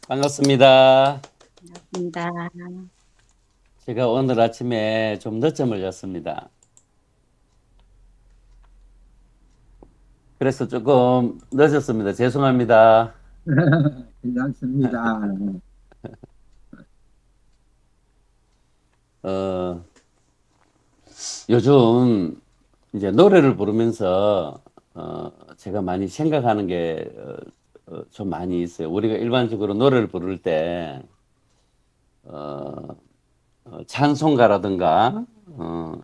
반갑습니다. 반갑습니다. 제가 오늘 아침에 좀 늦잠을 잤습니다. 그래서 조금 늦었습니다. 죄송합니다. 괜찮습니다. 어, 요즘 이제 노래를 부르면서 제가 많이 생각하는 게 좀 많이 있어요. 우리가 일반적으로 노래를 부를 때 어, 찬송가라든가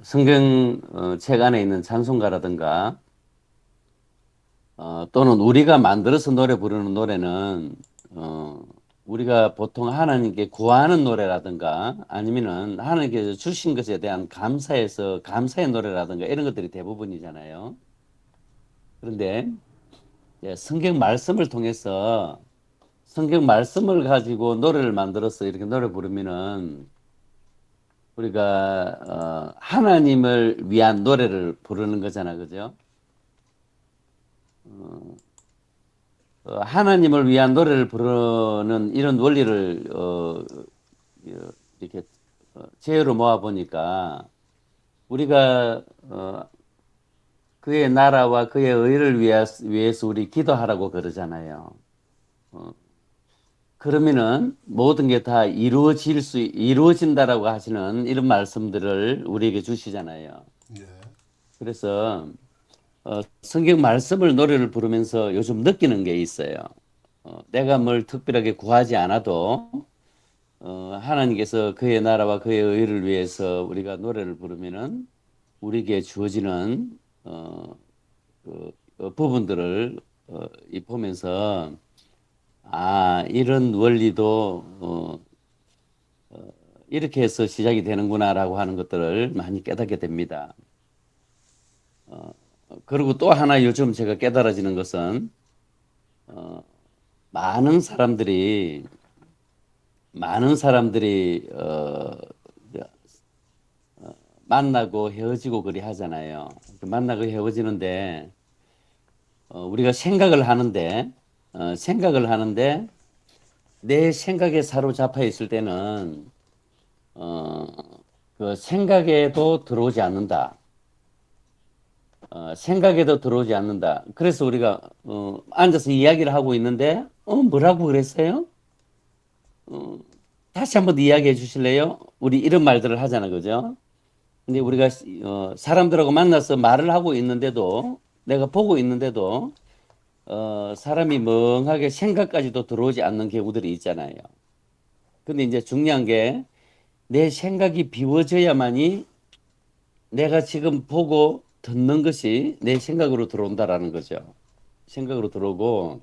성경 책 안에 있는 찬송가라든가 또는 우리가 만들어서 노래 부르는 노래는 어, 우리가 보통 하나님께 구하는 노래라든가 아니면은 하나님께서 주신 것에 대한 감사에서 감사의 노래라든가 이런 것들이 대부분이잖아요. 그런데 성경 말씀을 통해서 성경 말씀을 가지고 노래를 만들어서 이렇게 노래 부르면은 우리가 하나님을 위한 노래를 부르는 거잖아, 그죠? 하나님을 위한 노래를 부르는 이런 원리를 이렇게 제어로 모아 보니까 우리가 그의 나라와 그의 의를 위해서 우리 기도하라고 그러잖아요. 그러면은 모든 게 다 이루어진다라고 하시는 이런 말씀들을 우리에게 주시잖아요. 예. 그래서 성경 말씀을 노래를 부르면서 요즘 느끼는 게 있어요. 내가 뭘 특별하게 구하지 않아도 하나님께서 그의 나라와 그의 의를 위해서 우리가 노래를 부르면은 우리에게 주어지는 부분들을 이 보면서 이런 원리도 이렇게 해서 시작이 되는구나라고 하는 것들을 많이 깨닫게 됩니다. 그리고 또 하나 요즘 제가 깨달아지는 것은 많은 사람들이 만나고 헤어지고 그리 하잖아요. 만나고 헤어지는데 우리가 생각을 하는데 내 생각에 사로잡혀 있을 때는 어, 그 생각에도 들어오지 않는다. 생각에도 들어오지 않는다. 그래서 우리가 앉아서 이야기를 하고 있는데 뭐라고 그랬어요? 다시 한번 이야기해 주실래요? 우리 이런 말들을 하잖아, 그죠? 근데 우리가 사람들하고 만나서 말을 하고 있는데도 내가 보고 있는데도 사람이 멍하게 생각까지도 들어오지 않는 경우들이 있잖아요. 근데 이제 중요한 게 내 생각이 비워져야만이 내가 지금 보고 듣는 것이 내 생각으로 들어온다라는 거죠. 생각으로 들어오고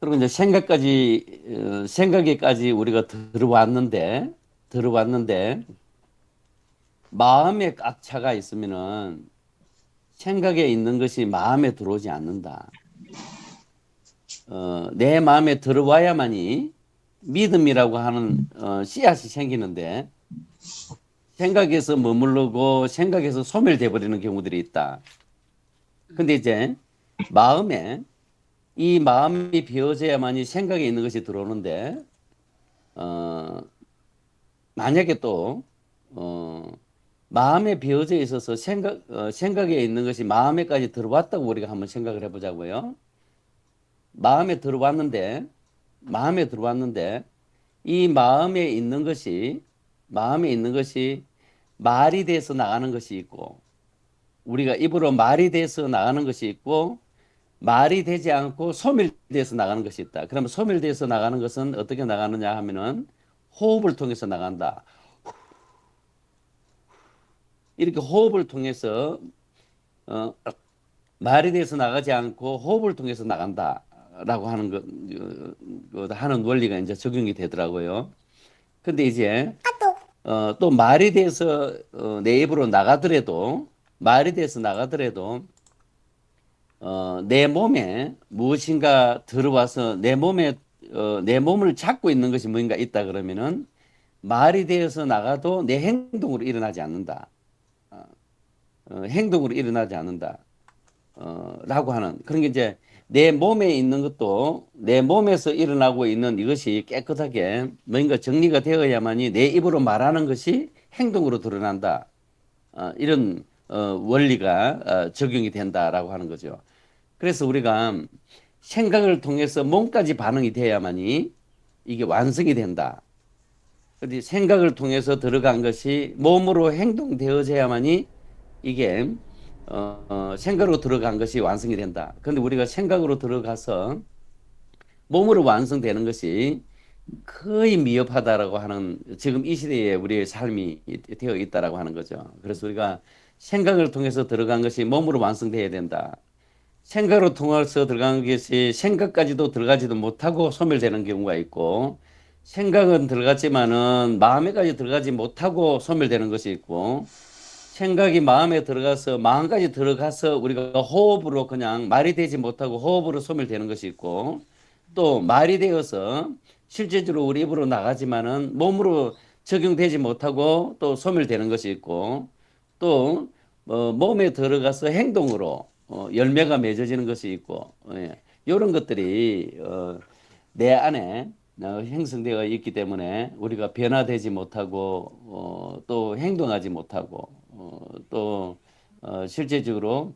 그리고 이제 생각에까지 우리가 들어왔는데 마음에 꽉 차가 있으면은 생각에 있는 것이 마음에 들어오지 않는다. 내 마음에 들어와야만이 믿음이라고 하는 씨앗이 생기는데 생각에서 머무르고 생각에서 소멸돼 버리는 경우들이 있다. 근데 이제 마음에 이 마음이 비워져야만이 생각에 있는 것이 들어오는데 어, 만약에 또 어, 마음에 비어져 있어서 생각에 있는 것이 마음에까지 들어왔다고 우리가 한번 생각을 해보자고요. 마음에 들어왔는데, 마음에 들어왔는데, 이 마음에 있는 것이 말이 돼서 나가는 것이 있고, 우리가 입으로 말이 돼서 나가는 것이 있고, 말이 되지 않고 소멸돼서 나가는 것이 있다. 그러면 소멸돼서 나가는 것은 어떻게 나가느냐 하면은 호흡을 통해서 나간다. 이렇게 호흡을 통해서 어, 말에 대해서 나가지 않고 호흡을 통해서 나간다라고 하는 하는 원리가 이제 적용이 되더라고요. 근데 이제 또 말에 대해서 내 입으로 나가더라도 말에 대해서 나가더라도 내 몸에 무엇인가 들어와서 내 몸을 잡고 있는 것이 뭔가 있다 그러면은 말이 되어서 나가도 내 행동으로 일어나지 않는다. 행동으로 일어나지 않는다. 라고 하는 그런 게 이제 내 몸에 있는 것도 내 몸에서 일어나고 있는 이것이 깨끗하게 뭔가 정리가 되어야만이 내 입으로 말하는 것이 행동으로 드러난다. 이런 원리가 적용이 된다라고 하는 거죠. 그래서 우리가 생각을 통해서 몸까지 반응이 돼야만이 이게 완성이 된다. 근데 생각을 통해서 들어간 것이 몸으로 행동되어져야만이 이게 생각으로 들어간 것이 완성이 된다. 그런데 우리가 생각으로 들어가서 몸으로 완성되는 것이 거의 미흡하다라고 하는 지금 이 시대에 우리의 삶이 되어 있다라고 하는 거죠. 그래서 우리가 생각을 통해서 들어간 것이 몸으로 완성되어야 된다. 생각으로 통해서 들어간 것이 생각까지도 들어가지도 못하고 소멸되는 경우가 있고 생각은 들어갔지만은 마음에까지 들어가지 못하고 소멸되는 것이 있고 생각이 마음에 들어가서 마음까지 들어가서 우리가 호흡으로 그냥 말이 되지 못하고 호흡으로 소멸되는 것이 있고 또 말이 되어서 실제적으로 우리 입으로 나가지만은 몸으로 적용되지 못하고 또 소멸되는 것이 있고 또 몸에 들어가서 행동으로 열매가 맺어지는 것이 있고 이런 것들이 내 안에 형성되어 있기 때문에 우리가 변화되지 못하고 또 행동하지 못하고 또 실제적으로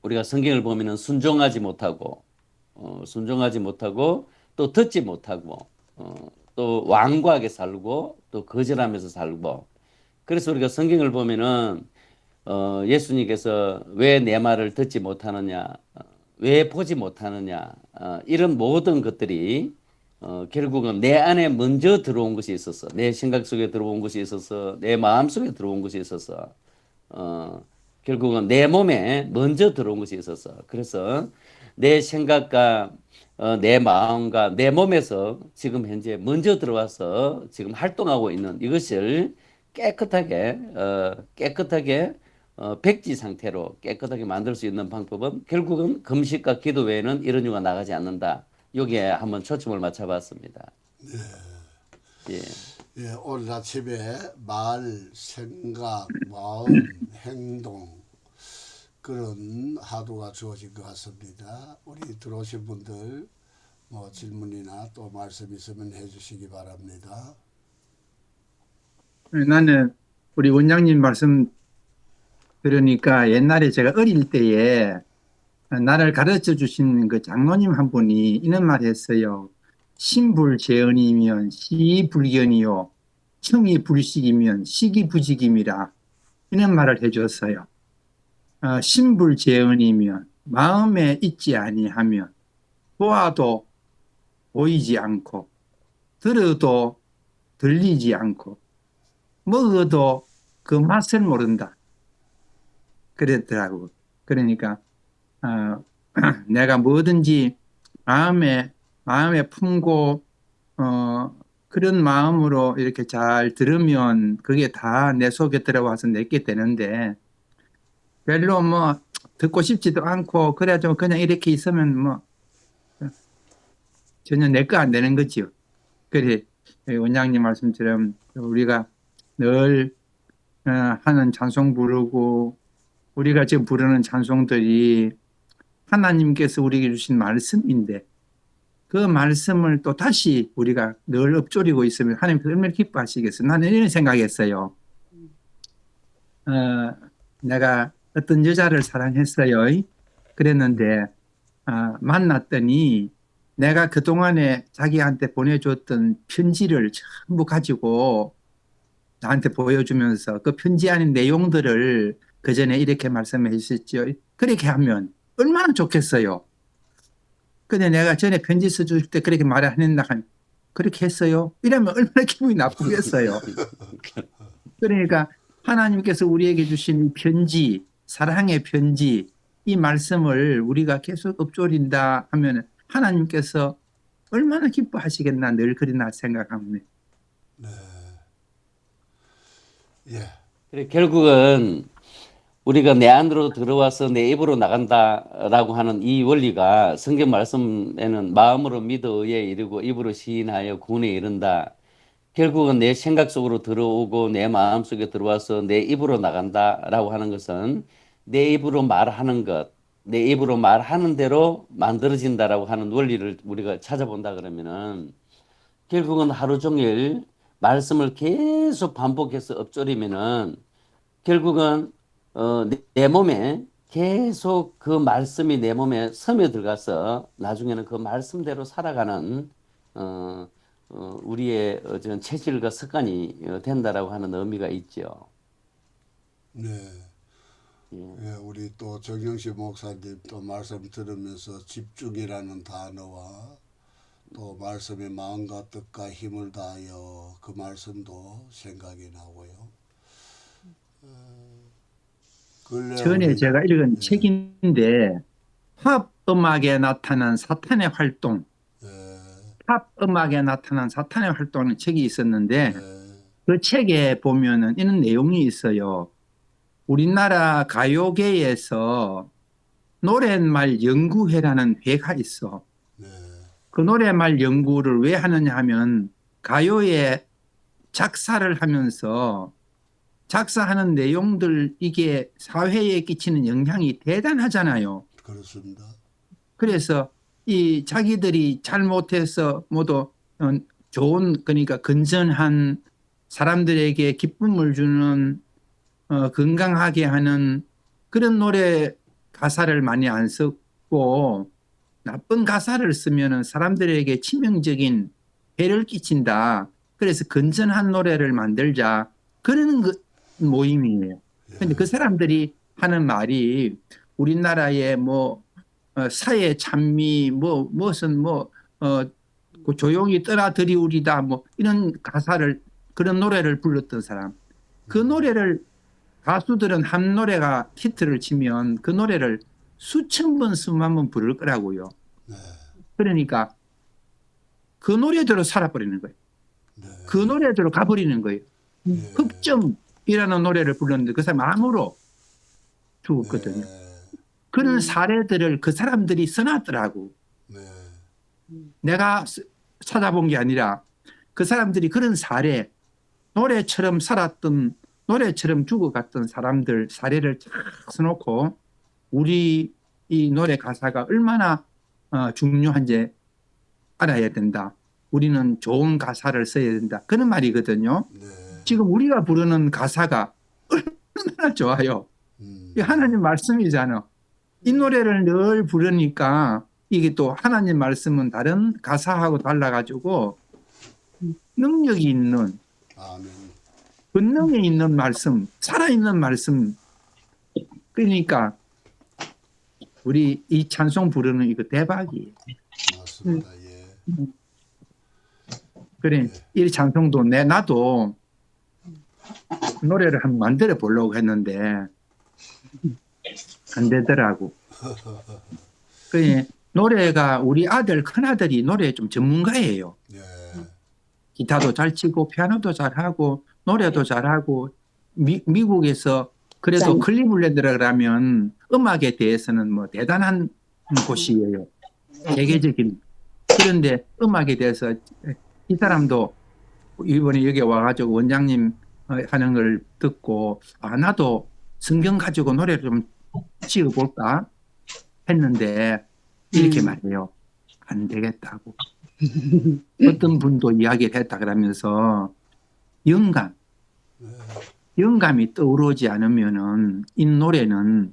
우리가 성경을 보면은 순종하지 못하고 또 듣지 못하고 또 완고하게 살고 또 거절하면서 살고 그래서 우리가 성경을 보면은 예수님께서 왜 내 말을 듣지 못하느냐, 왜 보지 못하느냐, 이런 모든 것들이 결국은 내 안에 먼저 들어온 것이 있어서, 내 생각 속에 들어온 것이 있어서, 내 마음 속에 들어온 것이 있어서, 결국은 내 몸에 먼저 들어온 것이 있어서, 그래서 내 생각과 내 마음과 내 몸에서 지금 현재 먼저 들어와서 지금 활동하고 있는 이것을 깨끗하게 백지 상태로 깨끗하게 만들 수 있는 방법은 결국은 금식과 기도 외에는 이런 이유가 나가지 않는다. 여기에 한번 초점을 맞춰봤습니다. 예. 예, 오늘 아침에 말, 생각, 마음, 행동 그런 하도가 주어진 것 같습니다. 우리 들어오신 분들 뭐 질문이나 또 말씀 있으면 해주시기 바랍니다. 나는 우리 원장님 말씀 들으니까 옛날에 제가 어릴 때에 나를 가르쳐 주신 그 장로님 한 분이 이런 말 했어요. 신불재언이면 시불견이요. 청이불식이면 시기부직임이라. 이런 말을 해줬어요. 신불재언이면 마음에 있지 아니하면 보아도 보이지 않고 들어도 들리지 않고 먹어도 그 맛을 모른다. 그랬더라고. 그러니까 내가 뭐든지 마음에 품고 그런 마음으로 이렇게 잘 들으면 그게 다 내 속에 들어와서 내게 되는데 별로 뭐 듣고 싶지도 않고 그래 좀 그냥 이렇게 있으면 뭐 전혀 내 거 안 되는 거지요. 그래 원장님 말씀처럼 우리가 늘 하는 찬송 부르고 우리가 지금 부르는 찬송들이 하나님께서 우리에게 주신 말씀인데 그 말씀을 또 다시 우리가 늘 읊조리고 있으면 하나님께서 얼마나 기뻐하시겠어요. 나는 이런 생각했어요. 내가 어떤 여자를 사랑했어요. 그랬는데 만났더니 내가 그동안에 자기한테 보내줬던 편지를 전부 가지고 나한테 보여주면서 그 편지 안에 내용들을 그 전에 이렇게 말씀해 주셨죠. 그렇게 하면 얼마나 좋겠어요. 근데 내가 전에 편지 써줄 때 그렇게 말을 안 했나 하면 그렇게 했어요. 이러면 얼마나 기분이 나쁘겠어요. 그러니까 하나님께서 우리에게 주신 편지, 사랑의 편지, 이 말씀을 우리가 계속 읊조린다 하면 하나님께서 얼마나 기뻐하시겠나 늘 그러나 생각합니다. 네. 예. 그래, 결국은 우리가 내 안으로 들어와서 내 입으로 나간다라고 하는 이 원리가 성경 말씀에는 마음으로 믿어 의에 이르고 입으로 시인하여 구원에 이른다. 결국은 내 생각 속으로 들어오고 내 마음 속에 들어와서 내 입으로 나간다라고 하는 것은 내 입으로 말하는 것, 내 입으로 말하는 대로 만들어진다라고 하는 원리를 우리가 찾아본다 그러면은 결국은 하루 종일 말씀을 계속 반복해서 엎조리면은 결국은 내 몸에 계속 그 말씀이 내 몸에 스며들어가서 나중에는 그 말씀대로 살아가는 우리의 어떤 체질과 습관이 된다라고 하는 의미가 있죠. 네. 예. 예, 우리 또 정영식 목사님 또 말씀 들으면서 집중이라는 단어와 또 말씀의 마음과 뜻과 힘을 다하여 그 말씀도 생각이 나고요. 근래 전에 우리 제가 읽은 예, 책인데 팝 음악에 나타난 사탄의 활동, 예, 팝 음악에 나타난 사탄의 활동하는 책이 있었는데 예, 그 책에 보면은 이런 내용이 있어요. 우리나라 가요계에서 노랫말 연구회라는 회가 있어. 네, 그 노랫말 연구를 왜 하느냐 하면 가요에 작사를 하면서 작사하는 내용들 이게 사회에 끼치는 영향이 대단하잖아요. 그렇습니다. 그래서 이 자기들이 잘못해서 모두 좋은 그러니까 건전한 사람들에게 기쁨을 주는 건강하게 하는 그런 노래 가사를 많이 안 쓰고 나쁜 가사를 쓰면은 사람들에게 치명적인 해를 끼친다. 그래서 건전한 노래를 만들자. 그런 모임이에요. 근데 그 사람들이 하는 말이 우리나라의 뭐 사회 찬미 뭐 무슨 그 조용히 떠나들이우리다 뭐 이런 가사를 그런 노래를 불렀던 사람. 그 노래를 가수들은 한 노래가 히트를 치면 그 노래를 수천 번 수만 번 부를 거라고요. 네, 그러니까 그 노래대로 살아버리는 거예요. 네, 그 노래대로 가버리는 거예요. 예, 흑점이라는 노래를 불렀는데 그 사람 암으로 죽었거든요. 네, 그런 사례들을 그 사람들이 써놨더라고. 네, 내가 찾아본 게 아니라 그 사람들이 그런 사례, 노래처럼 살았던, 노래처럼 죽어갔던 사람들 사례를 쫙 써놓고 우리 이 노래 가사가 얼마나 중요한지 알아야 된다. 우리는 좋은 가사를 써야 된다. 그런 말이거든요. 네, 지금 우리가 부르는 가사가 얼마나 좋아요. 이게 하나님 말씀이잖아. 이 노래를 늘 부르니까 이게 또 하나님 말씀은 다른 가사하고 달라가지고 능력이 있는, 아멘. 권능이 있는 말씀, 살아있는 말씀. 그러니까 우리 이 찬송 부르는 이거 대박이에요. 맞습니다. 예, 그래, 이 찬송도 나도 노래를 한번 만들어 보려고 했는데 안 되더라고. 그래, 노래가 우리 아들, 큰아들이 노래에 좀 전문가예요. 예, 기타도 잘 치고 피아노도 잘하고 노래도 잘하고 미국에서 그래도 클리블랜드라 그러면 음악에 대해서는 뭐 대단한 곳이에요. 세계적인. 그런데 음악에 대해서 이 사람도 이번에 여기 와가지고 원장님 하는 걸 듣고 나도 성경 가지고 노래를 좀 지어볼까 했는데 이렇게 말해요. 안 되겠다고. 어떤 분도 이야기를 했다 그러면서 영감이 떠오르지 않으면은 이 노래는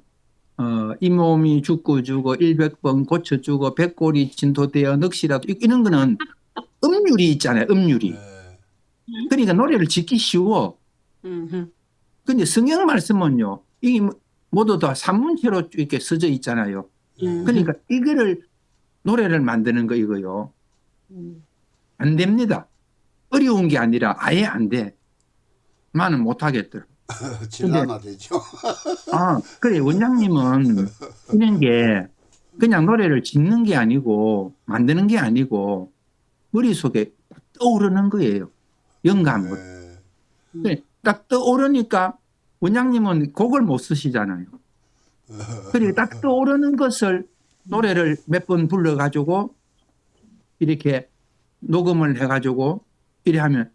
이 몸이 죽고 100번 고쳐주고 백골이 진토되어 넋이라도 이런 거는 음률이 있잖아요. 음률이. 예, 그러니까 노래를 짓기 쉬워. 근데 성경 말씀은요. 이게 모두 다 산문체로 이렇게 써져 있잖아요. 그러니까 이거를 노래를 만드는 거 이거요. 안 됩니다. 어려운 게 아니라 아예 안 돼. 나는 못 하겠더라. 질라나 되죠. 그래. 원장님은 이런 게 그냥 노래를 짓는 게 아니고 만드는 게 아니고 머릿속에 딱 떠오르는 거예요. 영감으로. 예, 그래, 딱 떠오르니까 원장님은 곡을 못 쓰시잖아요. 그리고 딱 떠오르는 것을 노래를 몇 번 불러가지고 이렇게 녹음을 해가지고 이래 하면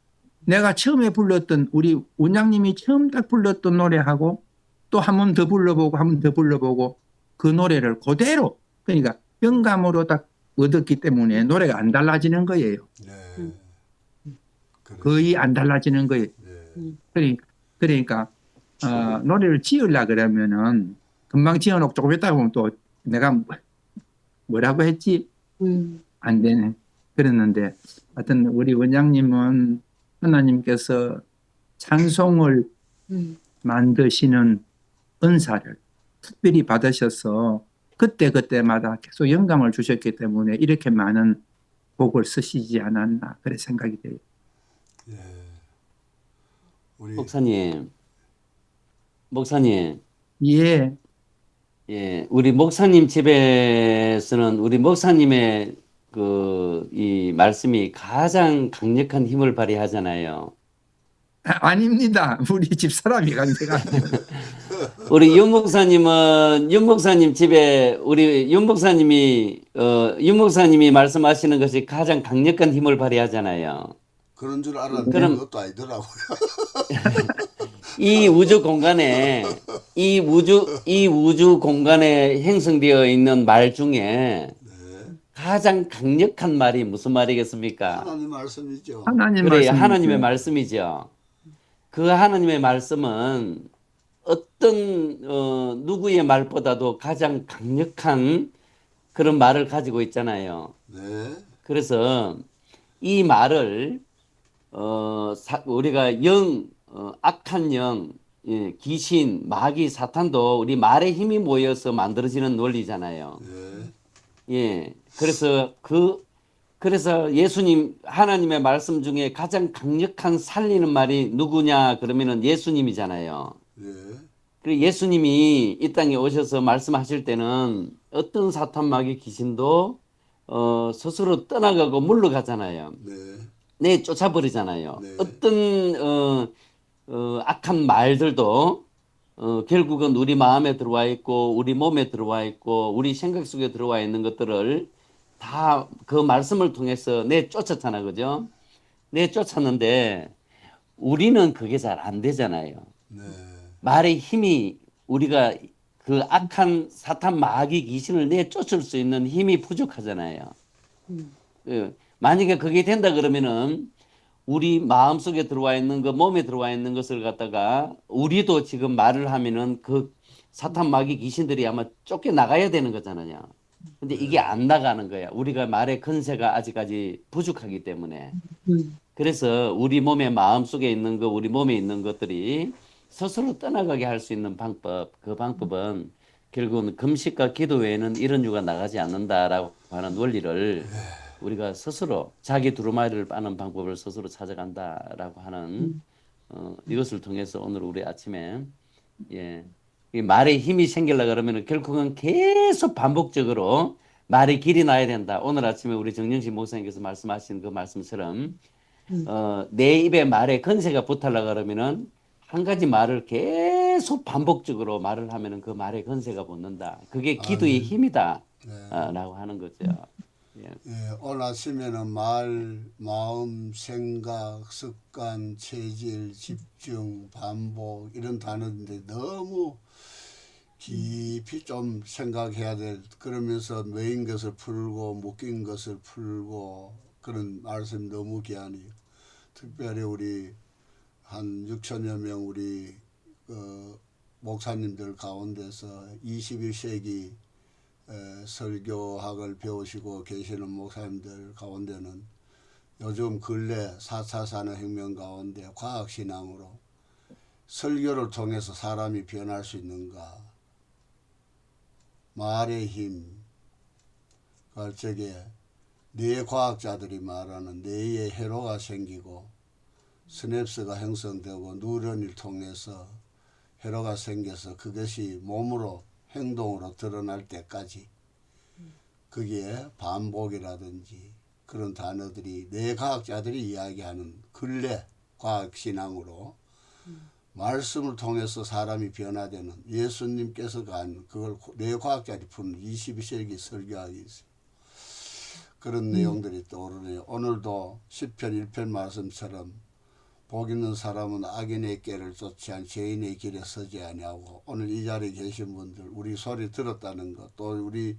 내가 처음에 불렀던 우리 원장님이 처음 딱 불렀던 노래하고 또 한 번 더 불러보고 한 번 더 불러보고 그 노래를 그대로 그러니까 영감으로 딱 얻었기 때문에 노래가 안 달라지는 거예요. 네. 거의 안 달라지는 거예요. 네. 그러니까 노래를 지으려 그러면은 금방 지어놓고 조금 있다 보면 또 내가 뭐라고 했지? 안 되네. 그랬는데 하여튼 우리 원장님은 하나님께서 찬송을 만드시는 은사를 특별히 받으셔서 그때그때마다 계속 영감을 주셨기 때문에 이렇게 많은 곡을 쓰시지 않았나 그래 생각이 돼요. 예. 우리 목사님, 예, 예, 우리 목사님 집에서는 우리 목사님의 이 말씀이 가장 강력한 힘을 발휘하잖아요. 아닙니다. 우리 집 사람이 강제가 우리 윤 목사님은 윤 목사님 집에 우리 윤 목사님이 말씀하시는 것이 가장 강력한 힘을 발휘하잖아요. 그런 줄 알았는데 그럼 그것도 아니더라고요. 이 우주 공간에 형성되어 있는 말 중에 네. 가장 강력한 말이 무슨 말이겠습니까? 하나님 말씀이죠. 하나님 그래, 말씀이죠. 하나님의 말씀이죠. 그 하나님의 말씀은 어떤 누구의 말보다도 가장 강력한 그런 말을 가지고 있잖아요. 네. 그래서 이 말을 우리가 악한 영, 예, 귀신, 마귀, 사탄도 우리 말의 힘이 모여서 만들어지는 논리잖아요. 네. 예, 그래서 예수님 하나님의 말씀 중에 가장 강력한 살리는 말이 누구냐 그러면은 예수님이잖아요. 네. 그리고 예수님이 이 땅에 오셔서 말씀하실 때는 어떤 사탄 마귀 귀신도 스스로 떠나가고 물러가잖아요. 네. 쫓아버리잖아요. 네. 어떤 악한 말들도 결국은 우리 마음에 들어와 있고 우리 몸에 들어와 있고 우리 생각 속에 들어와 있는 것들을 다 그 말씀을 통해서 쫓았잖아, 그죠? 쫓았는데 우리는 그게 잘 안 되잖아요. 네. 말의 힘이 우리가 그 악한 사탄 마귀 귀신을 내쫓을 수 있는 힘이 부족하잖아요. 만약에 그게 된다 그러면은 우리 마음 속에 들어와 있는 거, 몸에 들어와 있는 것을 갖다가 우리도 지금 말을 하면은 그 사탄 마귀 귀신들이 아마 쫓겨 나가야 되는 거잖아요. 근데 이게 안 나가는 거야. 우리가 말의 건세가 아직까지 부족하기 때문에. 그래서 우리 몸의 마음 속에 있는 거, 우리 몸에 있는 것들이 스스로 떠나가게 할 수 있는 방법, 그 방법은 결국은 금식과 기도 외에는 이런 유가 나가지 않는다라고 하는 원리를 우리가 스스로 자기 두루마리를 빠는 방법을 스스로 찾아간다라고 하는 이것을 통해서 오늘 우리 아침에 예, 이 말에 힘이 생기려 그러면 결국은 계속 반복적으로 말의 길이 나야 된다. 오늘 아침에 우리 정영식 목사님께서 말씀하신 그 말씀처럼 내 입에 말에 건세가 붙으려 그러면은 한 가지 말을 계속 반복적으로 말을 하면은 그 말에 건세가 붙는다. 그게 기도의 아멘. 힘이다. 네. 라고 하는 거죠. 예. 예, 오늘 아침에는 말, 마음, 생각, 습관, 체질, 집중, 반복 이런 단어인데 너무 깊이 좀 생각해야 될 그러면서 메인 것을 풀고 묶인 것을 풀고 그런 말씀 너무 귀하네요. 특별히 우리 한 6천여 명 우리 목사님들 가운데서 21세기 설교학을 배우시고 계시는 목사님들 가운데는 요즘 근래 4차 산업혁명 가운데 과학신앙으로 설교를 통해서 사람이 변할 수 있는가, 말의 힘, 갈적에 뇌과학자들이 말하는 뇌에 회로가 생기고 스냅스가 형성되고 뉴런을 통해서 회로가 생겨서 그것이 몸으로 행동으로 드러날 때까지 거기에 반복이라든지 그런 단어들이 뇌과학자들이 이야기하는 근래 과학신앙으로 말씀을 통해서 사람이 변화되는 예수님께서 간 그걸 뇌과학자들이 푸는 22세기 설교학이 있어요. 그런 내용들이 떠오르네요. 오늘도 10편 1편 말씀처럼 복 있는 사람은 악인의 길을 쫓지 않 죄인의 길에 서지 아니하고 오늘 이 자리에 계신 분들 우리 소리 들었다는 것 또 우리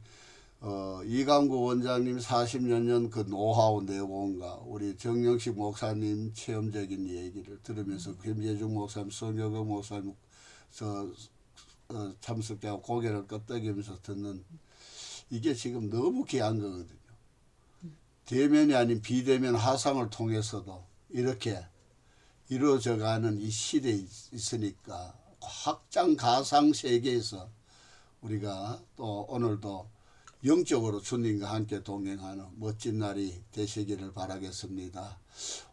이강구 원장님 40여 년 그 노하우 내공과 우리 정영식 목사님 체험적인 얘기를 들으면서 김재중 목사님, 성혁의 목사님 참석자하고 고개를 끄덕이면서 듣는 이게 지금 너무 귀한 거거든요. 대면이 아닌 비대면 화상을 통해서도 이렇게 이루어져가는 이 시대에 있으니까 확장 가상 세계에서 우리가 또 오늘도 영적으로 주님과 함께 동행하는 멋진 날이 되시기를 바라겠습니다.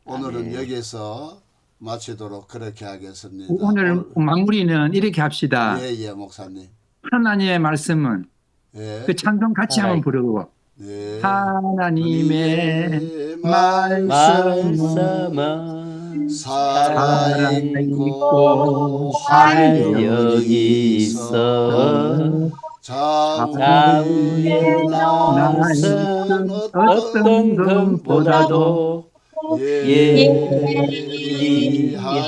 오늘은 아멘. 여기서 마치도록 그렇게 하겠습니다. 오늘 마무리는 이렇게 합시다. 예, 목사님. 하나님의 말씀은 예, 그 찬송 같이 한번 부르고 네. 하나님의 말씀은 말씀은 살아있고 활력이 있어 좌우에 나선 어떤 금보다도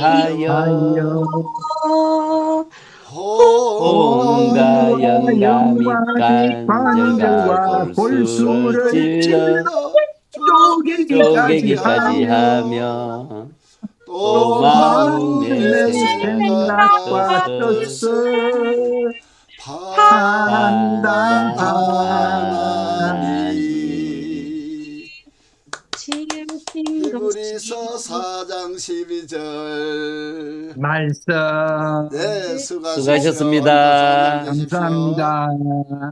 예리하여 온갖 영감이 간절과 볼수를 찔러 쪼개기까지 하며 또 마음의 생각과 뜻을 판단하니 히브리서 4장 12절 말씀 네, 수고하셨습니다. 수고하셨습니다. 건강하십시오. 감사합니다.